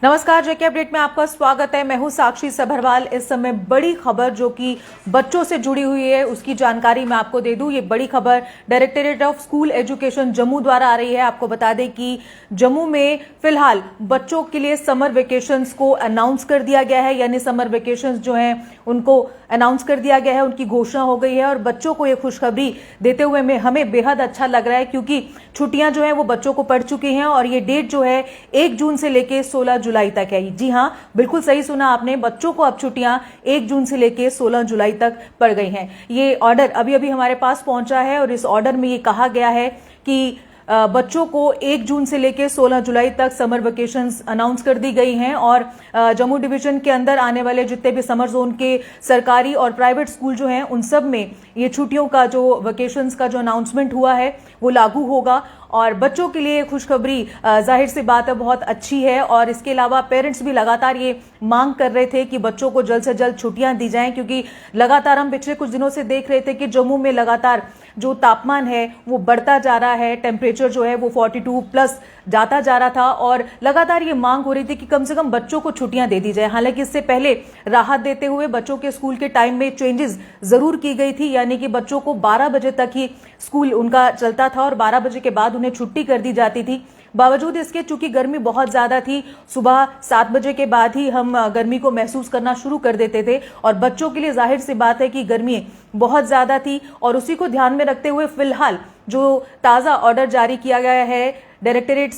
नमस्कार, जेके अपडेट में आपका स्वागत है। मैं हूं साक्षी सभरवाल। इस समय बड़ी खबर जो कि बच्चों से जुड़ी हुई है उसकी जानकारी मैं आपको दे दूं। ये बड़ी खबर directorate of school education Jammu द्वारा आ रही है। आपको बता दें कि जम्मू में फिलहाल बच्चों के लिए समर वेकेशंस को अनाउंस कर दिया गया है, यानी समर वेकेशंस जो हैं उनको अनाउंस कर दिया गया है, उनकी घोषणा हो गई है। और बच्चों को ये खुशखबरी देते हुए हमें बेहद अच्छा लग रहा है, क्योंकि छुट्टियां जो है वो बच्चों को पड़ चुकी हैं और ये डेट जो है 1 जून से लेके 16 जुलाई तक है। जी हां, बिल्कुल सही सुना आपने, बच्चों को अब छुट्टियां 1 जून से लेके 16 जुलाई तक पड़ गई हैं। ये ऑर्डर अभी अभी हमारे पास पहुंचा है और इस ऑर्डर में ये कहा गया है कि बच्चों को 1 जून से लेकर 16 जुलाई तक समर वेकेशंस अनाउंस कर दी गई हैं। और जम्मू डिवीजन के अंदर आने वाले जितने भी समर जोन के सरकारी और प्राइवेट स्कूल जो हैं उन सब में ये छुट्टियों का जो वेकेशंस का जो अनाउंसमेंट हुआ है वो लागू होगा। और बच्चों के लिए खुशखबरी जाहिर सी बात है बहुत अच्छी है। और इसके अलावा पेरेंट्स भी लगातार ये मांग कर रहे थे कि बच्चों को जल्द से जल्द छुट्टियां दी जाएं, क्योंकि लगातार हम पिछले कुछ दिनों से देख रहे थे कि जम्मू में लगातार जो तापमान है वो बढ़ता जा रहा है, टेम्परेचर जो है वो 42 प्लस जाता जा रहा था और लगातार ये मांग हो रही थी कि कम से कम बच्चों को छुट्टियां दे दी जाए। हालांकि इससे पहले राहत देते हुए बच्चों के स्कूल के टाइम में चेंजेस जरूर की गई थी, यानी कि बच्चों को 12 बजे तक ही स्कूल उनका चलता था और 12 बजे के बाद उन्हें छुट्टी कर दी जाती थी। बावजूद इसके चूंकि गर्मी बहुत ज्यादा थी, सुबह 7 बजे के बाद ही हम गर्मी को महसूस करना शुरू कर देते थे और बच्चों के लिए जाहिर सी बात है कि गर्मी बहुत ज्यादा थी। और उसी को ध्यान में रखते हुए फिलहाल जो ताजा ऑर्डर जारी किया गया है डायरेक्टरेट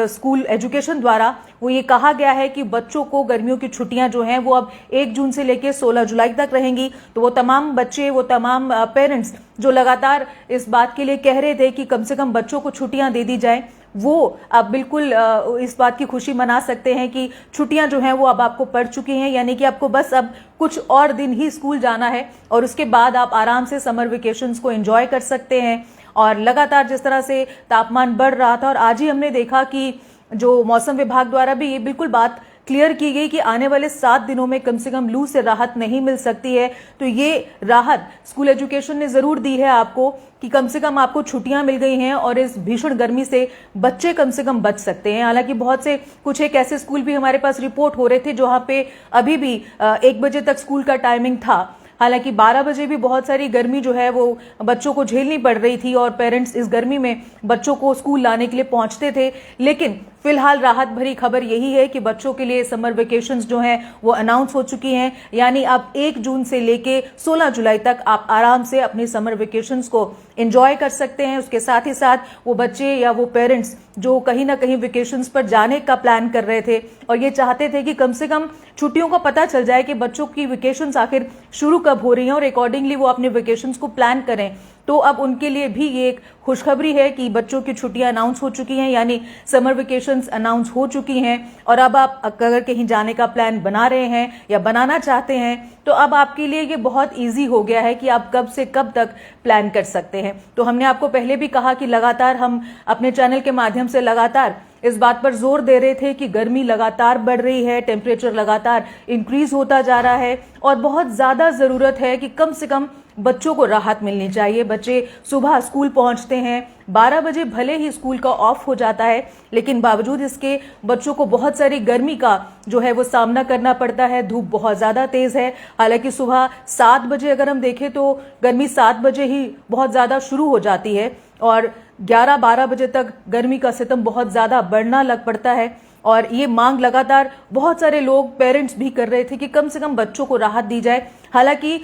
स्कूल एजुकेशन द्वारा, वो ये कहा गया है कि बच्चों को गर्मियों की छुट्टियां जो हैं वो अब 1 जून से लेकर 16 जुलाई तक रहेंगी। तो वो तमाम बच्चे, वो तमाम पेरेंट्स जो लगातार इस बात के लिए कह रहे थे कि कम से कम बच्चों को छुट्टियां दे दी जाए, वो अब बिल्कुल इस बात की खुशी मना सकते हैं कि छुट्टियां जो हैं वो अब आपको पड़ चुकी हैं, यानी कि आपको बस अब कुछ और दिन ही स्कूल जाना है और उसके बाद आप आराम से समर वेकेशंस को एंजॉय कर सकते हैं। और लगातार जिस तरह से तापमान बढ़ रहा था और आज ही हमने देखा कि जो मौसम विभाग द्वारा भी ये बिल्कुल बात क्लियर की गई कि आने वाले 7 दिनों में कम से कम लू से राहत नहीं मिल सकती है। तो ये राहत स्कूल एजुकेशन ने जरूर दी है आपको कि कम से कम आपको छुट्टियां मिल गई हैं और इस भीषण गर्मी से बच्चे कम से कम बच सकते हैं। हालांकि बहुत से कुछ एक ऐसे स्कूल भी हमारे पास रिपोर्ट हो रहे थे जहां पे अभी भी 1 बजे तक स्कूल का टाइमिंग था। हालांकि 12 बजे भी बहुत सारी गर्मी जो है वो बच्चों को झेलनी पड़ रही थी और पेरेंट्स इस गर्मी में बच्चों को स्कूल लाने के लिए पहुंचते थे। लेकिन फिलहाल राहत भरी खबर यही है कि बच्चों के लिए समर वेकेशंस जो हैं वो अनाउंस हो चुकी हैं, यानी अब 1 जून से लेके 16 जुलाई तक आप आराम से अपनी समर वेकेशंस को एंजॉय कर सकते हैं। उसके साथ ही साथ वो बच्चे या वो पेरेंट्स जो कहीं ना कहीं वेकेशंस पर जाने का प्लान कर रहे थे और ये चाहते थे कि कम से कम छुट्टियों का पता चल जाए कि बच्चों की वेकेशंस आखिर शुरू कब हो रही हैं और अकॉर्डिंगली वो अपने वेकेशंस को प्लान करें, तो अब उनके लिए भी ये एक खुशखबरी है कि बच्चों की छुट्टियां अनाउंस हो चुकी हैं, यानी समर वेकेशंस अनाउंस हो चुकी हैं। और अब आप अगर कहीं जाने का प्लान बना रहे हैं या बनाना चाहते हैं तो अब आपके लिए ये बहुत इजी हो गया है कि आप कब से कब तक प्लान कर सकते हैं। तो हमने आपको पहले भी कहा कि लगातार हम अपने चैनल के माध्यम से लगातार इस बात पर जोर दे रहे थे कि गर्मी लगातार बढ़ रही है, टेम्परेचर लगातार इंक्रीज होता जा रहा है और बहुत ज्यादा जरूरत है कि कम से कम बच्चों को राहत मिलनी चाहिए। बच्चे सुबह स्कूल पहुंचते हैं, 12 बजे भले ही स्कूल का ऑफ हो जाता है, लेकिन बावजूद इसके बच्चों को बहुत सारी गर्मी का जो है वो सामना करना पड़ता है। धूप बहुत ज्यादा तेज है। हालांकि सुबह 7 बजे अगर हम देखें तो गर्मी 7 बजे ही बहुत ज्यादा शुरू हो जाती है और 11-12 बजे तक गर्मी का सितम बहुत ज्यादा बढ़ना लग पड़ता है। और ये मांग लगातार बहुत सारे लोग, पेरेंट्स भी कर रहे थे कि कम से कम बच्चों को राहत दी जाए। हालांकि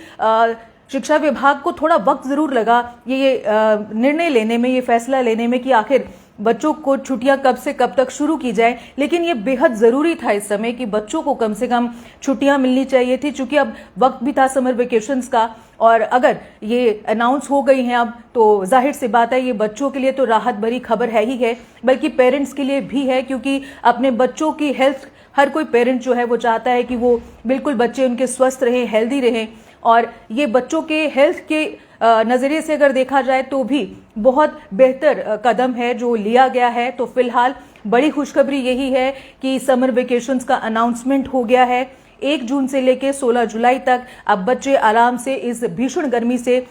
शिक्षा विभाग को थोड़ा वक्त जरूर लगा ये निर्णय लेने में, ये फैसला लेने में कि आखिर बच्चों को छुट्टियां कब से कब तक शुरू की जाए, लेकिन ये बेहद जरूरी था इस समय कि बच्चों को कम से कम छुट्टियां मिलनी चाहिए थी, क्योंकि अब वक्त भी था समर वेकेशंस का। और अगर ये अनाउंस हो गई हैं अब, तो जाहिर सी बात है ये बच्चों के लिए तो राहत भरी खबर है ही है, बल्कि पेरेंट्स के लिए भी है, क्योंकि अपने बच्चों की हेल्थ, हर कोई पेरेंट जो है वो चाहता है कि वो बिल्कुल बच्चे उनके स्वस्थ रहें, हेल्दी रहें। और ये बच्चों के हेल्थ के नजरिए से अगर देखा जाए तो भी बहुत बेहतर कदम है जो लिया गया है। तो फिलहाल बड़ी खुशखबरी यही है कि समर वेकेशंस का अनाउंसमेंट हो गया है। 1 जून से लेकर 16 जुलाई तक अब बच्चे आराम से इस भीषण गर्मी से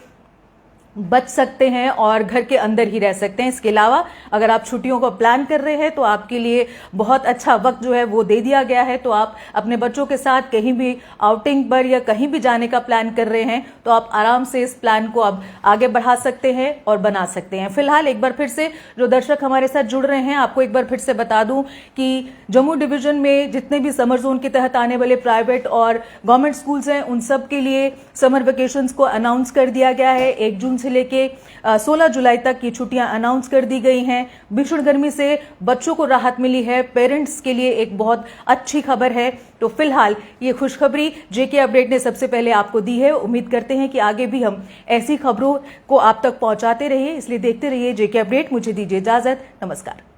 बच सकते हैं और घर के अंदर ही रह सकते हैं। इसके अलावा अगर आप छुट्टियों को प्लान कर रहे हैं तो आपके लिए बहुत अच्छा वक्त जो है वो दे दिया गया है। तो आप अपने बच्चों के साथ कहीं भी आउटिंग पर या कहीं भी जाने का प्लान कर रहे हैं तो आप आराम से इस प्लान को अब आगे बढ़ा सकते हैं और बना सकते हैं। फिलहाल एक बार फिर से जो दर्शक हमारे साथ जुड़ रहे हैं, आपको एक बार फिर से बता दूं कि जम्मू डिवीजन में जितने भी समर जोन के तहत आने वाले प्राइवेट और गवर्नमेंट स्कूल्स हैं उन सब के लिए समर वेकेशंस को अनाउंस कर दिया गया है। 1 जून से लेके 16 जुलाई तक की छुट्टियां अनाउंस कर दी गई हैं। भीषण गर्मी से बच्चों को राहत मिली है, पेरेंट्स के लिए एक बहुत अच्छी खबर है। तो फिलहाल ये खुशखबरी जेके अपडेट ने सबसे पहले आपको दी है। उम्मीद करते हैं कि आगे भी हम ऐसी खबरों को आप तक पहुंचाते रहिए, इसलिए देखते रहिए जेके अपडेट। मुझे दीजिए इजाजत, नमस्कार।